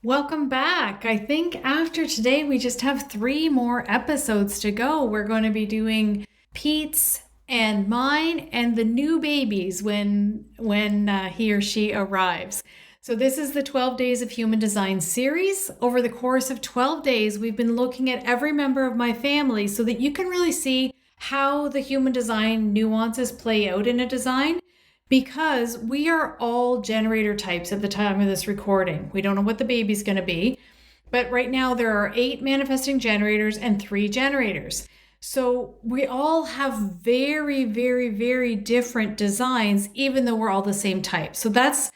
Welcome back. I think after today, we just have 3 more episodes to go. We're going to be doing Pete's and mine and the new babies when he or she arrives. So this is the 12 Days of Human Design series. Over the course of 12 days, we've been looking at every member of my family so that you can really see how the human design nuances play out in a design. Because we are all generator types at the time of this recording. We don't know what the baby's going to be, but right now there are 8 manifesting generators and 3 generators. So we all have very, very, very different designs, even though we're all the same type. So that's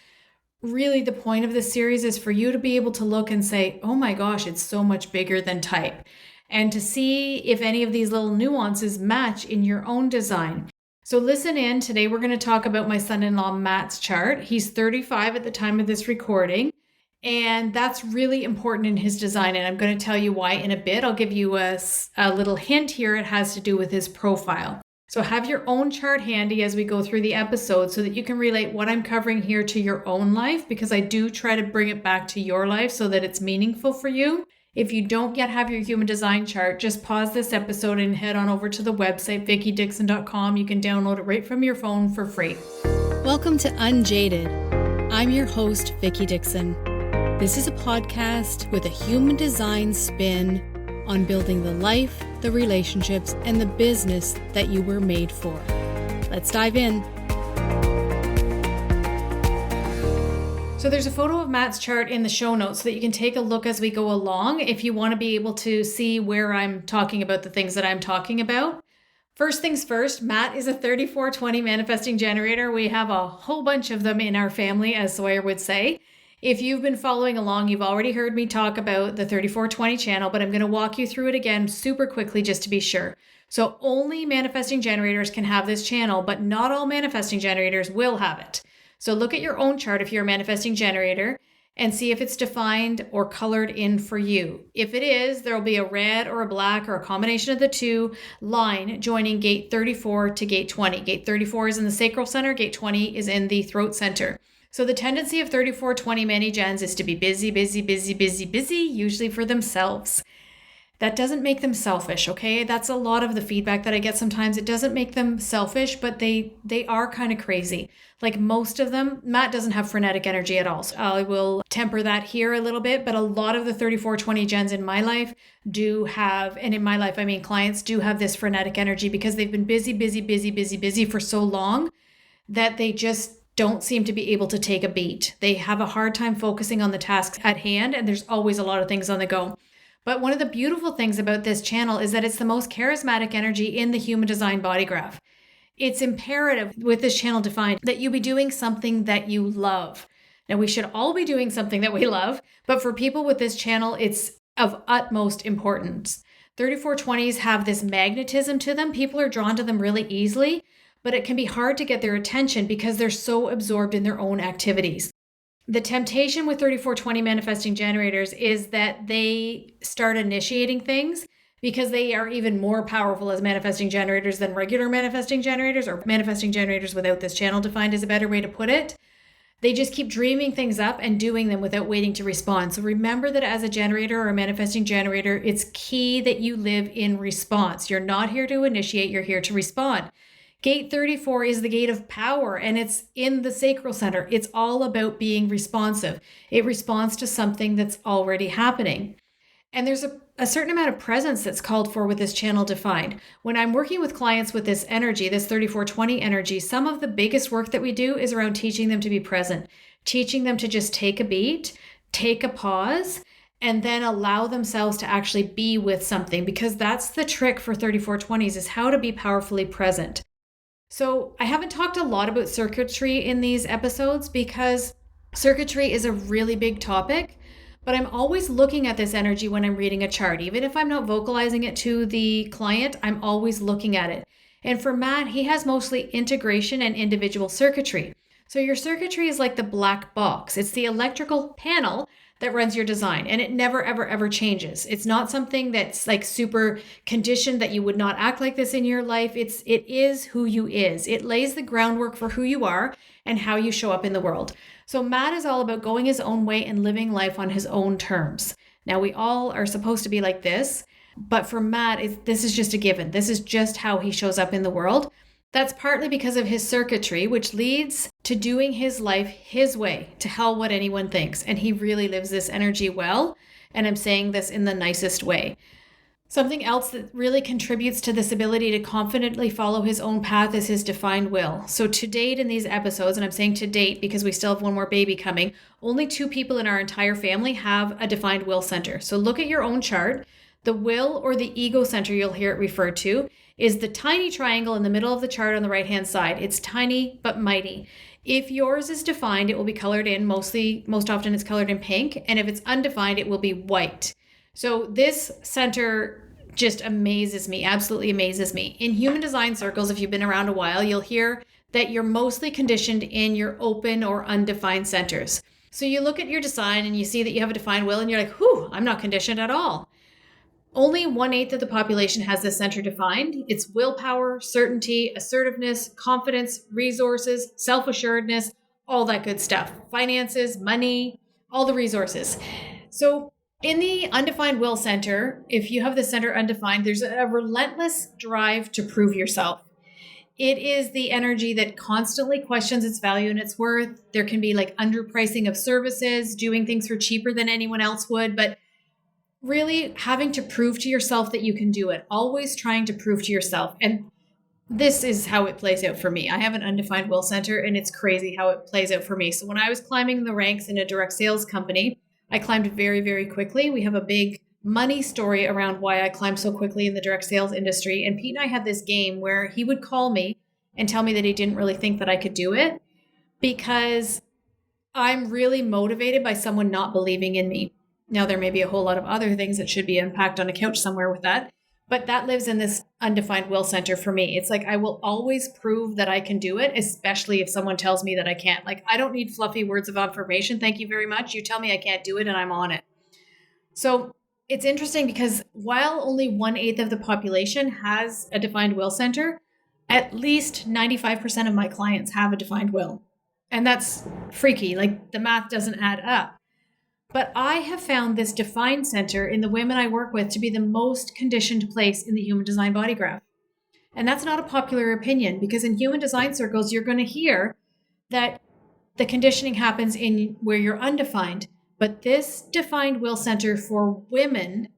really the point of this series, is for you to be able to look and say, oh my gosh, it's so much bigger than type. And to see if any of these little nuances match in your own design. So listen in. Today we're going to talk about my son-in-law Matt's chart. He's 35 at the time of this recording, and that's really important in his design, and I'm going to tell you why in a bit. I'll give you a little hint here. It has to do with his profile. So have your own chart handy as we go through the episode so that you can relate what I'm covering here to your own life, because I do try to bring it back to your life so that it's meaningful for you. If you don't yet have your human design chart, just pause this episode and head on over to the website, vickydixon.com. You can download it right from your phone for free. Welcome to Unjaded. I'm your host, Vicky Dixon. This is a podcast with a human design spin on building the life, the relationships, and the business that you were made for. Let's dive in. So there's a photo of Matt's chart in the show notes so that you can take a look as we go along if you want to be able to see where I'm talking about the things that I'm talking about. First things first, Matt is a 3420 manifesting generator. We have a whole bunch of them in our family, as Sawyer would say. If you've been following along, you've already heard me talk about the 3420 channel, but I'm going to walk you through it again super quickly just to be sure. So only manifesting generators can have this channel, but not all manifesting generators will have it. So look at your own chart if you're a manifesting generator and see if it's defined or colored in for you. If it is, there will be a red or a black or a combination of the two line joining gate 34 to gate 20. Gate 34 is in the sacral center, gate 20 is in the throat center. So the tendency of 3420 mani-gens is to be busy, busy, busy, busy, busy, usually for themselves. That doesn't make them selfish, okay? That's a lot of the feedback that I get sometimes. It doesn't make them selfish, but they are kind of crazy. Like most of them, Matt doesn't have frenetic energy at all. So I will temper that here a little bit, but a lot of the 3420 gens in my life do have, and in my life, I mean clients do have this frenetic energy because they've been busy, busy, busy, busy, busy for so long that they just don't seem to be able to take a beat. They have a hard time focusing on the tasks at hand, and there's always a lot of things on the go. But one of the beautiful things about this channel is that it's the most charismatic energy in the human design body graph. It's imperative with this channel defined that you be doing something that you love. Now, we should all be doing something that we love, but for people with this channel, it's of utmost importance. 3420s have this magnetism to them. People are drawn to them really easily, but it can be hard to get their attention because they're so absorbed in their own activities. The temptation with 3420 manifesting generators is that they start initiating things because they are even more powerful as manifesting generators than regular manifesting generators, or manifesting generators without this channel defined is a better way to put it. They just keep dreaming things up and doing them without waiting to respond. So remember that as a generator or a manifesting generator, it's key that you live in response. You're not here to initiate, you're here to respond. Gate 34 is the gate of power, and it's in the sacral center. It's all about being responsive. It responds to something that's already happening. And there's a certain amount of presence that's called for with this channel defined. When I'm working with clients with this energy, this 3420 energy, some of the biggest work that we do is around teaching them to be present, teaching them to just take a beat, take a pause, and then allow themselves to actually be with something, because that's the trick for 3420s, is how to be powerfully present. So I haven't talked a lot about circuitry in these episodes because circuitry is a really big topic, but I'm always looking at this energy when I'm reading a chart. Even if I'm not vocalizing it to the client, I'm always looking at it. And for Matt, he has mostly integration and individual circuitry. So your circuitry is like the black box. It's the electrical panel that runs your design, and it never, ever, ever changes. It's not something that's like super conditioned that you would not act like this in your life. It is who you is. It lays the groundwork for who you are and how you show up in the world. So Matt is all about going his own way and living life on his own terms. Now, we all are supposed to be like this, but for Matt, this is just a given. This is just how he shows up in the world. That's partly because of his circuitry, which leads to doing his life his way, to hell what anyone thinks. And he really lives this energy well. And I'm saying this in the nicest way. Something else that really contributes to this ability to confidently follow his own path is his defined will. So to date in these episodes, and I'm saying to date because we still have one more baby coming, only 2 people in our entire family have a defined will center. So look at your own chart. The will or the ego center, you'll hear it referred to, is the tiny triangle in the middle of the chart on the right-hand side. It's tiny but mighty. If yours is defined, it will be colored in, most often it's colored in pink. And if it's undefined, it will be white. So this center just amazes me, absolutely amazes me. In human design circles, if you've been around a while, you'll hear that you're mostly conditioned in your open or undefined centers. So you look at your design and you see that you have a defined will and you're like, whew, I'm not conditioned at all. Only 1/8 of the population has this center defined. It's willpower, certainty, assertiveness, confidence, resources, self-assuredness, all that good stuff. Finances, money, all the resources. So in the undefined will center, if you have the center undefined, there's a relentless drive to prove yourself. It is the energy that constantly questions its value and its worth. There can be like underpricing of services, doing things for cheaper than anyone else would, but really having to prove to yourself that you can do it, always trying to prove to yourself. And this is how it plays out for me. I have an undefined will center and it's crazy how it plays out for me. So when I was climbing the ranks in a direct sales company, I climbed very, very quickly. We have a big money story around why I climbed so quickly in the direct sales industry. And Pete and I had this game where he would call me and tell me that he didn't really think that I could do it because I'm really motivated by someone not believing in me. Now, there may be a whole lot of other things that should be unpacked on a couch somewhere with that, but that lives in this undefined will center for me. It's like I will always prove that I can do it, especially if someone tells me that I can't. Like, I don't need fluffy words of affirmation. Thank you very much. You tell me I can't do it and I'm on it. So it's interesting because while only 1/8 of the population has a defined will center, at least 95% of my clients have a defined will. And that's freaky. Like the math doesn't add up. But I have found this defined center in the women I work with to be the most conditioned place in the human design body graph. And that's not a popular opinion because in human design circles, you're going to hear that the conditioning happens in where you're undefined. But this defined will center for women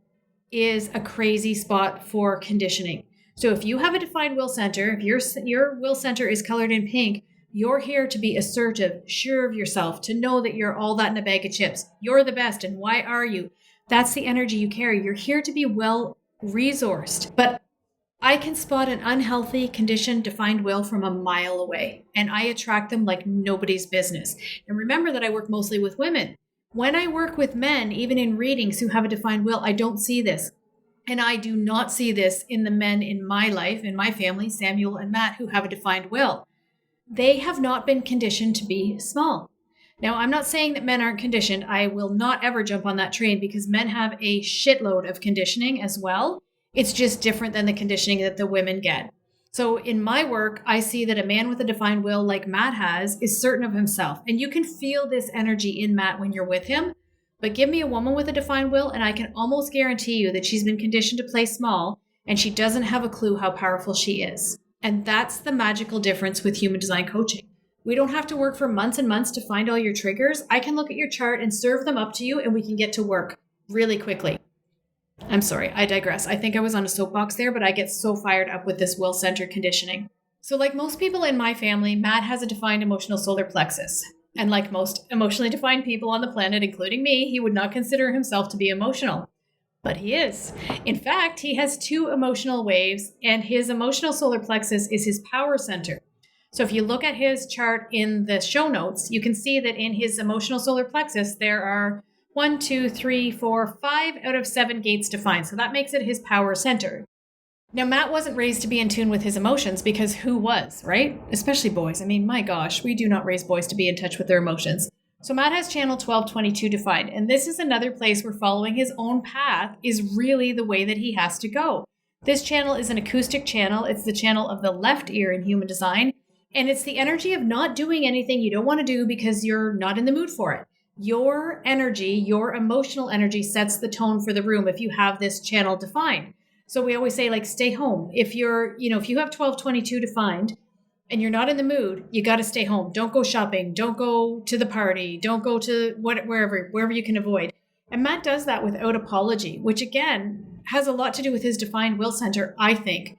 is a crazy spot for conditioning. So if you have a defined will center, if your will center is colored in pink, you're here to be assertive, sure of yourself, to know that you're all that in a bag of chips. You're the best, and why are you? That's the energy you carry. You're here to be well resourced. But I can spot an unhealthy, conditioned, defined will from a mile away, and I attract them like nobody's business. And remember that I work mostly with women. When I work with men, even in readings who have a defined will, I don't see this. And I do not see this in the men in my life, in my family, Samuel and Matt, who have a defined will. They have not been conditioned to be small. Now, I'm not saying that men aren't conditioned. I will not ever jump on that train because men have a shitload of conditioning as well. It's just different than the conditioning that the women get. So in my work, I see that a man with a defined will like Matt has is certain of himself. And you can feel this energy in Matt when you're with him. But give me a woman with a defined will and I can almost guarantee you that she's been conditioned to play small and she doesn't have a clue how powerful she is. And that's the magical difference with human design coaching. We don't have to work for months and months to find all your triggers. I can look at your chart and serve them up to you and we can get to work really quickly. I'm sorry, I digress. I think I was on a soapbox there, but I get so fired up with this will-centered conditioning. So like most people in my family, Matt has a defined emotional solar plexus. And like most emotionally defined people on the planet, including me, he would not consider himself to be emotional. But he is. In fact, he has 2 emotional waves, and his emotional solar plexus is his power center. So if you look at his chart in the show notes, you can see that in his emotional solar plexus, there are 1, 2, 3, 4, 5 out of 7 gates defined. So that makes it his power center. Now, Matt wasn't raised to be in tune with his emotions because who was, right? Especially boys. I mean, my gosh, we do not raise boys to be in touch with their emotions. So Matt has channel 1222 defined, and this is another place where following his own path is really the way that he has to go. This channel is an acoustic channel. It's the channel of the left ear in human design. And it's the energy of not doing anything you don't want to do because you're not in the mood for it. Your energy, your emotional energy sets the tone for the room if you have this channel defined. So we always say, like, stay home. If you're, if you have 1222 defined and you're not in the mood, you got to stay home. Don't go shopping. Don't go to the party. Don't go to wherever you can avoid. And Matt does that without apology, which again has a lot to do with his defined will center, I think.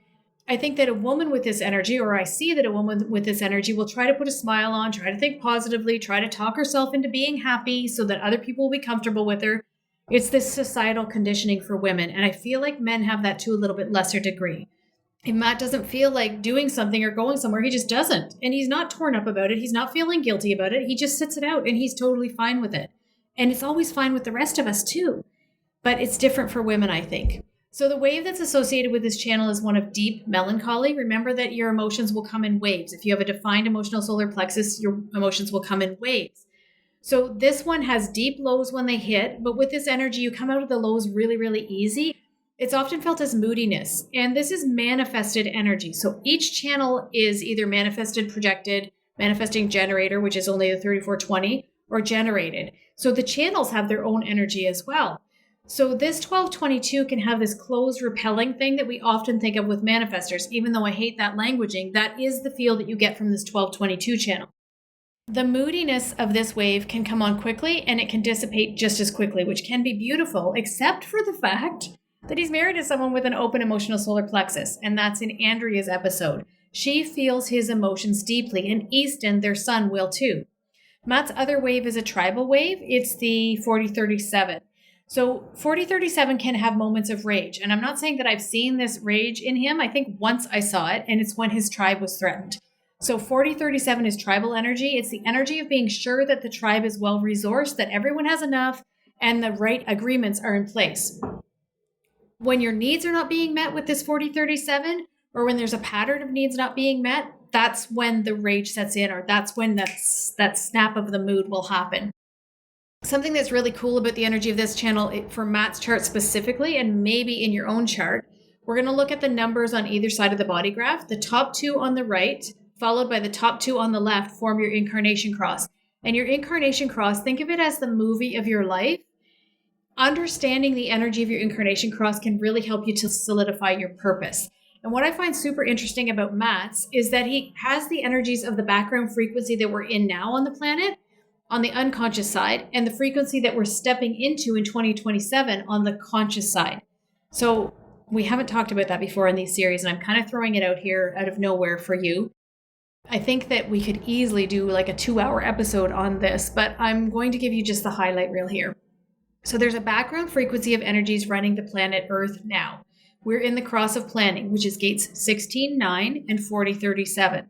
I think that a woman with this energy, or I see that a woman with this energy will try to put a smile on, try to think positively, try to talk herself into being happy so that other people will be comfortable with her. It's this societal conditioning for women. And I feel like men have that to a little bit lesser degree. If Matt doesn't feel like doing something or going somewhere, he just doesn't. And he's not torn up about it. He's not feeling guilty about it. He just sits it out and he's totally fine with it. And it's always fine with the rest of us too. But it's different for women, I think. So the wave that's associated with this channel is one of deep melancholy. Remember that your emotions will come in waves. If you have a defined emotional solar plexus, your emotions will come in waves. So this one has deep lows when they hit, but with this energy, you come out of the lows really, really easy. It's often felt as moodiness, and this is manifested energy. So each channel is either manifested, projected, manifesting generator, which is only the 3420, or generated. So the channels have their own energy as well. So this 1222 can have this closed, repelling thing that we often think of with manifestors. Even though I hate that languaging, that is the feel that you get from this 1222 channel. The moodiness of this wave can come on quickly and it can dissipate just as quickly, which can be beautiful, except for the fact that he's married to someone with an open emotional solar plexus. And that's in Andrea's episode. She feels his emotions deeply, and Easton, their son, will too. Matt's other wave is a tribal wave. It's the 4037. So 4037 can have moments of rage. And I'm not saying that I've seen this rage in him. I think once I saw it, and it's when his tribe was threatened. So 4037 is tribal energy. It's the energy of being sure that the tribe is well resourced, that everyone has enough, and the right agreements are in place. When your needs are not being met with this 4037, or when there's a pattern of needs not being met, that's when the rage sets in, or that's when that snap of the mood will happen. Something that's really cool about the energy of this channel for Matt's chart specifically, and maybe in your own chart, we're going to look at the numbers on either side of the body graph. The top two on the right, followed by the top two on the left, form your incarnation cross. And your incarnation cross, think of it as the movie of your life. Understanding the energy of your incarnation cross can really help you to solidify your purpose. And what I find super interesting about Matt's is that he has the energies of the background frequency that we're in now on the planet, on the unconscious side, and the frequency that we're stepping into in 2027 on the conscious side. So we haven't talked about that before in these series, and I'm kind of throwing it out here out of nowhere for you. I think that we could easily do like a 2-hour episode on this, but I'm going to give you just the highlight reel here. So there's a background frequency of energies running the planet Earth now. We're in the cross of planning, which is gates 16, 9, and 4037.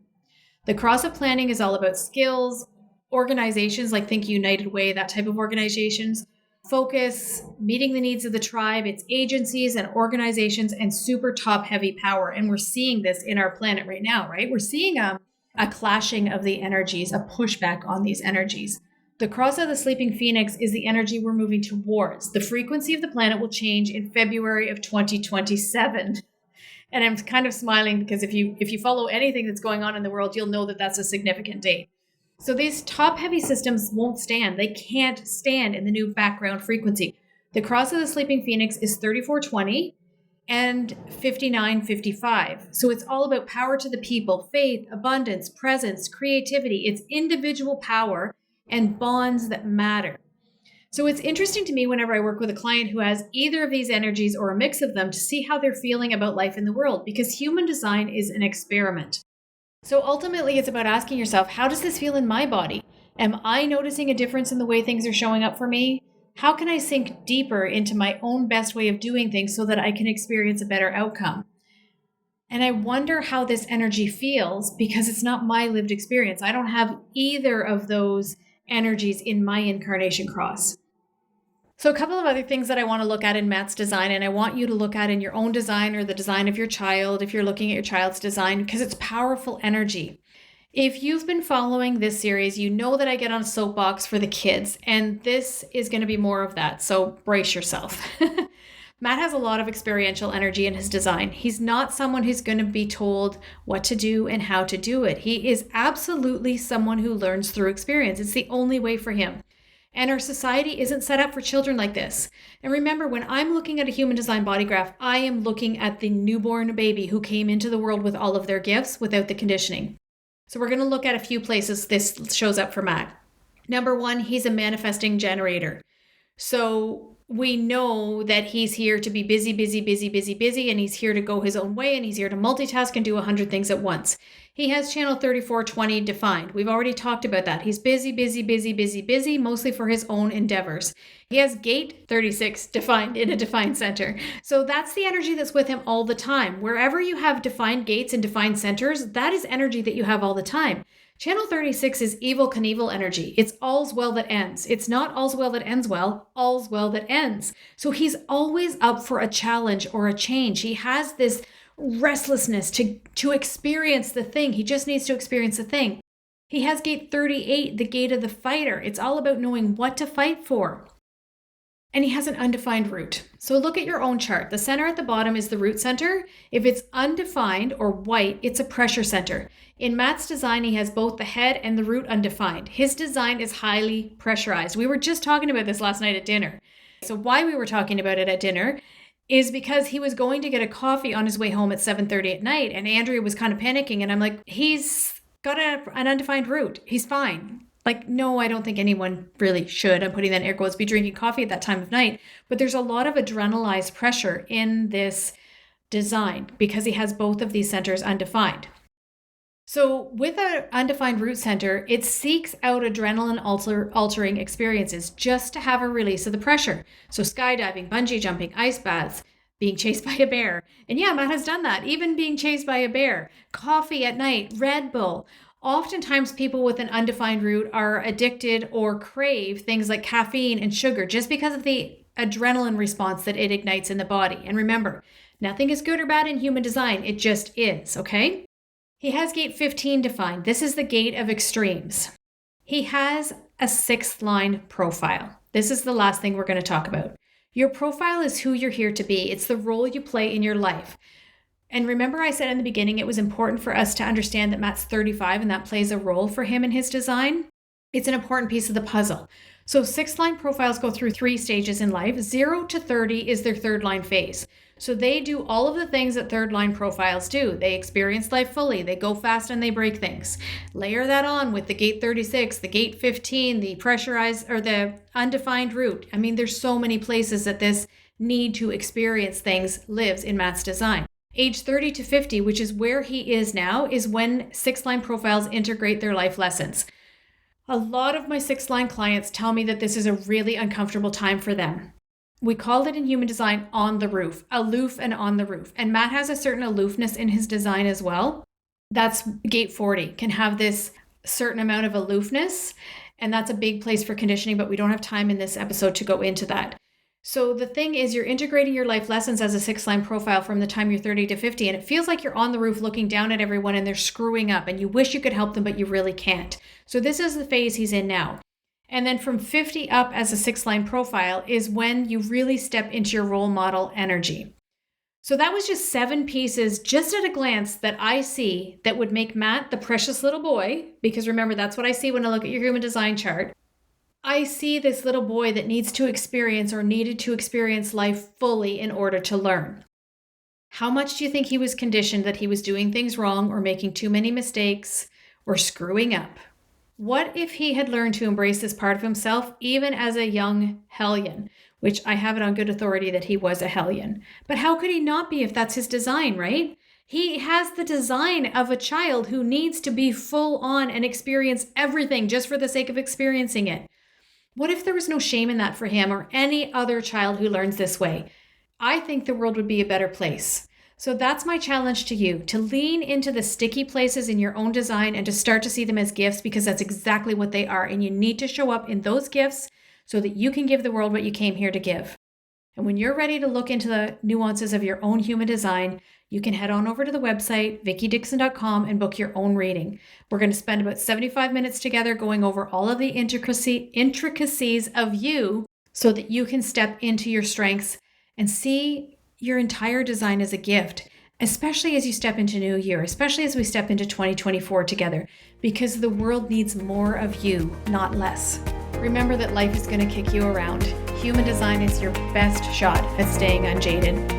The cross of planning is all about skills, organizations like Think United Way, that type of organizations, focus, meeting the needs of the tribe, its agencies and organizations, and super top heavy power. And we're seeing this in our planet right now, right? We're seeing a clashing of the energies, a pushback on these energies. The cross of the sleeping phoenix is the energy we're moving towards. The frequency of the planet will change in February of 2027. And I'm kind of smiling because if you follow anything that's going on in the world, you'll know that that's a significant date. So these top heavy systems won't stand. They can't stand in the new background frequency. The cross of the sleeping phoenix is 3420 and 5955. So it's all about power to the people, faith, abundance, presence, creativity. It's individual power and bonds that matter. So it's interesting to me whenever I work with a client who has either of these energies or a mix of them to see how they're feeling about life in the world, because human design is an experiment. So ultimately, it's about asking yourself, how does this feel in my body? Am I noticing a difference in the way things are showing up for me? How can I sink deeper into my own best way of doing things so that I can experience a better outcome? And I wonder how this energy feels because it's not my lived experience. I don't have either of those energies in my incarnation cross. So a couple of other things that I want to look at in Matt's design, and I want you to look at in your own design or the design of your child, if you're looking at your child's design, because it's powerful energy. If you've been following this series, you know that I get on a soapbox for the kids, and this is going to be more of that. So brace yourself. Matt has a lot of experiential energy in his design. He's not someone who's going to be told what to do and how to do it. He is absolutely someone who learns through experience. It's the only way for him. And our society isn't set up for children like this. And remember, when I'm looking at a human design body graph, I am looking at the newborn baby who came into the world with all of their gifts without the conditioning. So we're going to look at a few places this shows up for Matt. Number one, he's a manifesting generator. So we know that he's here to be busy, and he's here to go his own way, and he's here to multitask and do 100 things at once. He has channel 3420 defined. We've already talked about that. He's busy, mostly for his own endeavors. He has gate 36 defined in a defined center. So that's the energy that's with him all the time. Wherever you have defined gates and defined centers, that is energy that you have all the time. Channel 36 is Evel Knievel energy. It's all's well that ends. It's not all's well that ends well, all's well that ends. So he's always up for a challenge or a change. He has this restlessness to experience the thing. He just needs to experience the thing. He has gate 38, the gate of the fighter. It's all about knowing what to fight for. And he has an undefined root. So look at your own chart. The center at the bottom is the root center. If it's undefined or white, it's a pressure center. In Matt's design, he has both the head and the root undefined. His design is highly pressurized. We were just talking about this last night at dinner. So why we were talking about it at dinner is because he was going to get a coffee on his way home at 7:30 at night, and Andrea was kind of panicking, and I'm like, he's got an undefined root. He's fine. Like, no, I don't think anyone really should, I'm putting that in air quotes, be drinking coffee at that time of night. But there's a lot of adrenalized pressure in this design because he has both of these centers undefined. So with an undefined root center, it seeks out adrenaline altering experiences just to have a release of the pressure. So skydiving, bungee jumping, ice baths, being chased by a bear. And yeah, Matt has done that, even being chased by a bear, coffee at night, Red Bull. Oftentimes people with an undefined root are addicted or crave things like caffeine and sugar just because of the adrenaline response that it ignites in the body. And remember, nothing is good or bad in human design. It just is, okay? He has gate 15 defined. This is the gate of extremes. He has a 6th line profile. This is the last thing we're going to talk about. Your profile is who you're here to be. It's the role you play in your life. And remember I said in the beginning, it was important for us to understand that Matt's 35 and that plays a role for him in his design. It's an important piece of the puzzle. So 6th line profiles go through 3 stages in life. 0 to 30 is their 3rd line phase. So they do all of the things that 3rd line profiles do. They experience life fully. They go fast and they break things. Layer that on with the gate 36, the gate 15, the pressurized or the undefined root. I mean, there's so many places that this need to experience things lives in Matt's design. Age 30 to 50, which is where he is now, is when 6th line profiles integrate their life lessons. A lot of my 6th line clients tell me that this is a really uncomfortable time for them. We call it in human design on the roof, aloof and on the roof. And Matt has a certain aloofness in his design as well. That's gate 40, can have this certain amount of aloofness. And that's a big place for conditioning, but we don't have time in this episode to go into that. So the thing is, you're integrating your life lessons as a 6th line profile from the time you're 30 to 50, and it feels like you're on the roof looking down at everyone and they're screwing up and you wish you could help them, but you really can't. So this is the phase he's in now. And then from 50 up as a 6th line profile is when you really step into your role model energy. So that was just 7 pieces, just at a glance, that I see that would make Matt the precious little boy, because remember, that's what I see when I look at your human design chart. I see this little boy that needs to experience or needed to experience life fully in order to learn. How much do you think he was conditioned that he was doing things wrong or making too many mistakes or screwing up? What if he had learned to embrace this part of himself even as a young hellion, which I have it on good authority that he was a hellion. But how could he not be if that's his design, right? He has the design of a child who needs to be full on and experience everything just for the sake of experiencing it. What if there was no shame in that for him or any other child who learns this way? I think the world would be a better place. So that's my challenge to you, to lean into the sticky places in your own design and to start to see them as gifts, because that's exactly what they are. And you need to show up in those gifts so that you can give the world what you came here to give. And when you're ready to look into the nuances of your own human design, you can head on over to the website, vickydixon.com, and book your own reading. We're going to spend about 75 minutes together going over all of the intricacies of you so that you can step into your strengths and see your entire design as a gift, especially as you step into new year, especially as we step into 2024 together, because the world needs more of you, not less. Remember that life is going to kick you around. Human design is your best shot at staying unjaded.